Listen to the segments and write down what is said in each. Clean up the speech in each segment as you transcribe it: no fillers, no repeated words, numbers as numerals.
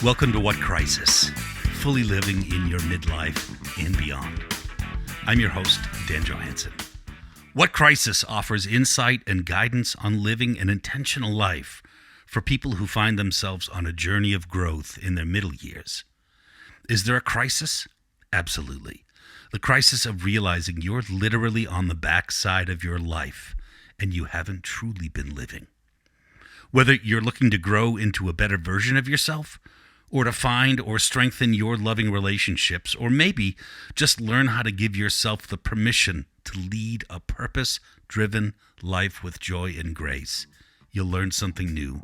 Welcome to What Crisis? Fully living in your midlife and beyond. I'm your host, Dan Johansson. What Crisis offers insight and guidance on living an intentional life for people who find themselves on a journey of growth in their middle years. Is there a crisis? Absolutely. The crisis of realizing you're literally on the backside of your life and you haven't truly been living. Whether you're looking to grow into a better version of yourself, or to find or strengthen your loving relationships, or maybe just learn how to give yourself the permission to lead a purpose-driven life with joy and grace, you'll learn something new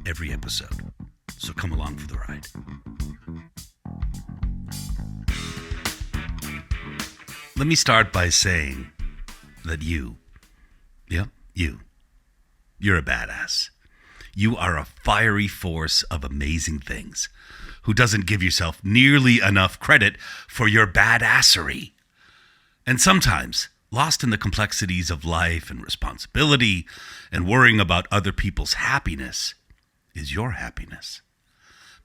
every episode. So come along for the ride. Let me start by saying that you're a badass. You are a fiery force of amazing things who doesn't give yourself nearly enough credit for your badassery. And sometimes, lost in the complexities of life and responsibility and worrying about other people's happiness is your happiness.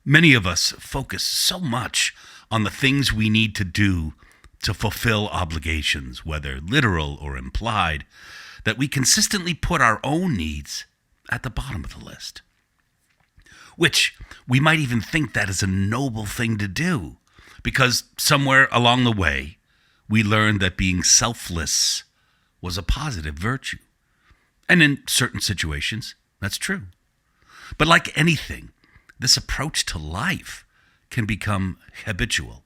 Many of us focus so much on the things we need to do to fulfill obligations, whether literal or implied, that we consistently put our own needs at the bottom of the list. Which we might even think that is a noble thing to do, because somewhere along the way, we learned that being selfless was a positive virtue. And in certain situations, that's true. But like anything, this approach to life can become habitual.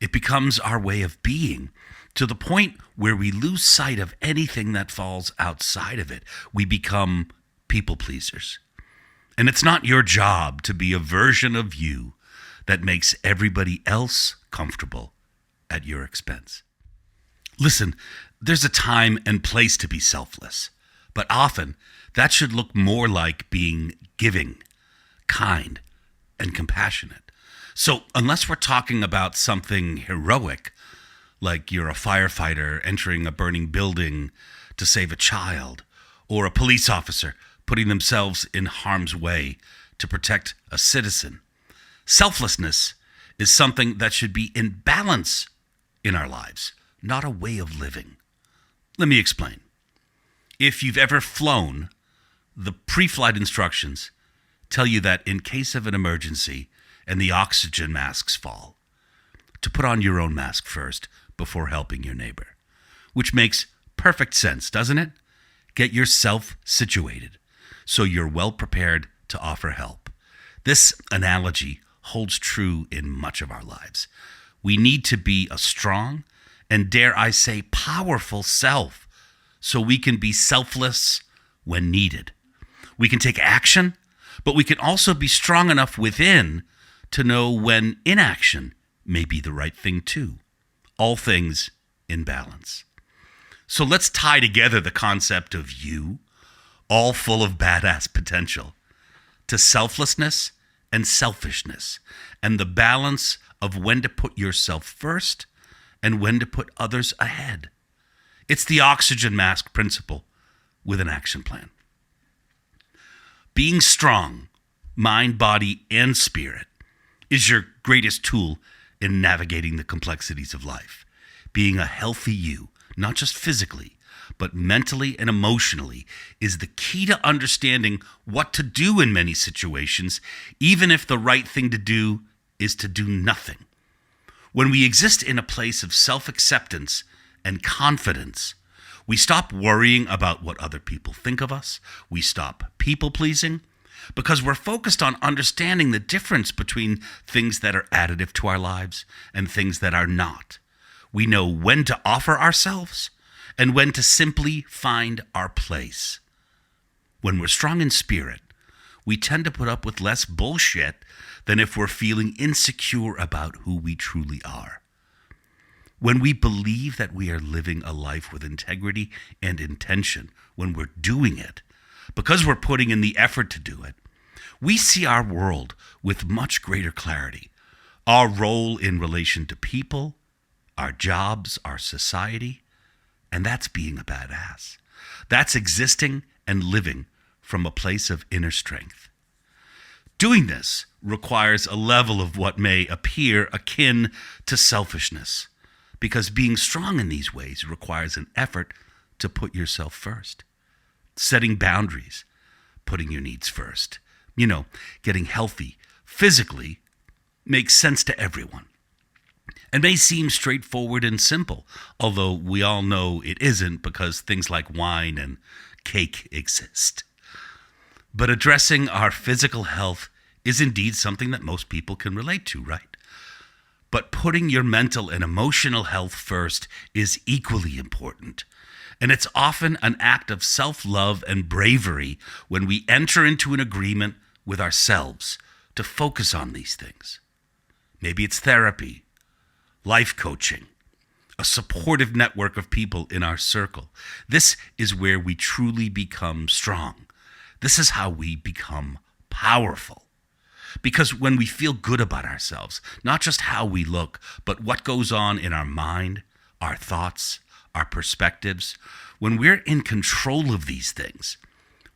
It becomes our way of being, to the point where we lose sight of anything that falls outside of it. We become people pleasers. And it's not your job to be a version of you that makes everybody else comfortable at your expense. Listen, there's a time and place to be selfless, but often that should look more like being giving, kind, and compassionate. So unless we're talking about something heroic, like you're a firefighter entering a burning building to save a child, or a police officer putting themselves in harm's way to protect a citizen, selflessness is something that should be in balance in our lives, not a way of living. Let me explain. If you've ever flown, the pre-flight instructions tell you that in case of an emergency and the oxygen masks fall, to put on your own mask first before helping your neighbor, which makes perfect sense, doesn't it? Get yourself situated so you're well prepared to offer help. This analogy holds true in much of our lives. We need to be a strong and, dare I say, powerful self so we can be selfless when needed. We can take action, but we can also be strong enough within to know when inaction may be the right thing too. All things in balance. So let's tie together the concept of you, all full of badass potential, to selflessness and selfishness, and the balance of when to put yourself first and when to put others ahead. It's the oxygen mask principle with an action plan. Being strong, mind, body, and spirit, is your greatest tool in navigating the complexities of life. Being a healthy you, not just physically, but mentally and emotionally, is the key to understanding what to do in many situations, even if the right thing to do is to do nothing. When we exist in a place of self-acceptance and confidence, we stop worrying about what other people think of us. We stop people-pleasing because we're focused on understanding the difference between things that are additive to our lives and things that are not. We know when to offer ourselves and when to simply find our place. When we're strong in spirit, we tend to put up with less bullshit than if we're feeling insecure about who we truly are. When we believe that we are living a life with integrity and intention, when we're doing it, because we're putting in the effort to do it, we see our world with much greater clarity. Our role in relation to people, our jobs, our society, and that's being a badass. That's existing and living from a place of inner strength. Doing this requires a level of what may appear akin to selfishness, because being strong in these ways requires an effort to put yourself first. Setting boundaries, putting your needs first. Getting healthy physically makes sense to everyone and may seem straightforward and simple, although we all know it isn't because things like wine and cake exist. But addressing our physical health is indeed something that most people can relate to, right? But putting your mental and emotional health first is equally important. And it's often an act of self-love and bravery when we enter into an agreement with ourselves to focus on these things. Maybe it's therapy, life coaching, a supportive network of people in our circle. This is where we truly become strong. This is how we become powerful. Because when we feel good about ourselves, not just how we look, but what goes on in our mind, our thoughts, our perspectives, when we're in control of these things,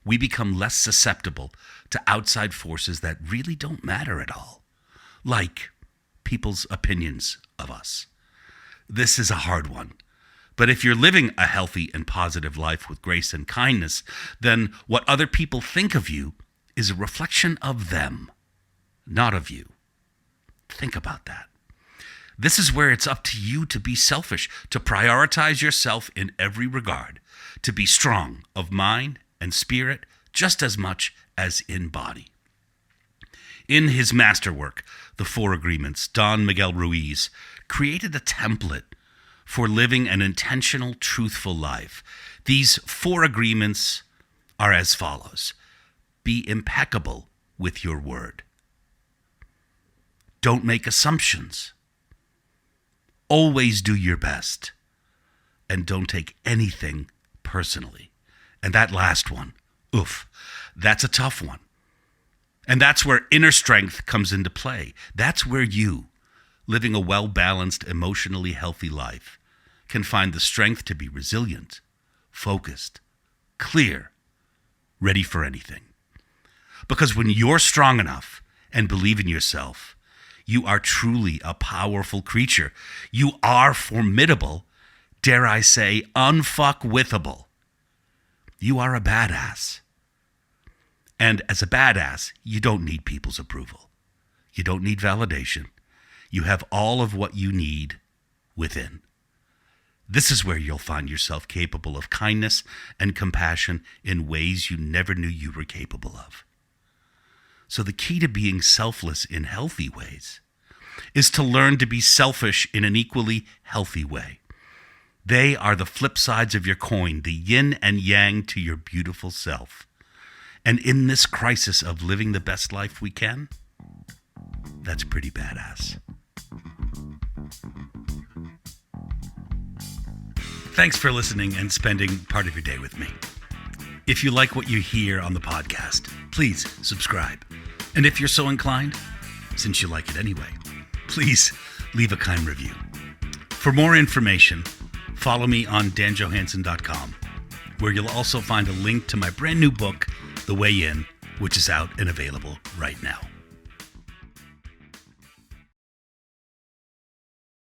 we become less susceptible to outside forces that really don't matter at all, like people's opinions of us. This is a hard one. But if you're living a healthy and positive life with grace and kindness, then what other people think of you is a reflection of them, not of you. Think about that. This is where it's up to you to be selfish, to prioritize yourself in every regard, to be strong of mind and spirit just as much as in body. In his masterwork, The Four Agreements, Don Miguel Ruiz created a template for living an intentional, truthful life. These 4 agreements are as follows. Be impeccable with your word. Don't make assumptions. Always do your best. And don't take anything personally. And that last one, that's a tough one. And that's where inner strength comes into play. That's where you, living a well-balanced, emotionally healthy life, can find the strength to be resilient, focused, clear, ready for anything. Because when you're strong enough and believe in yourself, you are truly a powerful creature. You are formidable, dare I say, unfuckwithable. You are a badass. And as a badass, you don't need people's approval. You don't need validation. You have all of what you need within. This is where you'll find yourself capable of kindness and compassion in ways you never knew you were capable of. So the key to being selfless in healthy ways is to learn to be selfish in an equally healthy way. They are the flip sides of your coin, the yin and yang to your beautiful self. And in this crisis of living the best life we can, that's pretty badass. Thanks for listening and spending part of your day with me. If you like what you hear on the podcast, please subscribe. And if you're so inclined, since you like it anyway, please leave a kind review. For more information, follow me on danjohansson.com, where you'll also find a link to my brand new book, The Way In, which is out and available right now.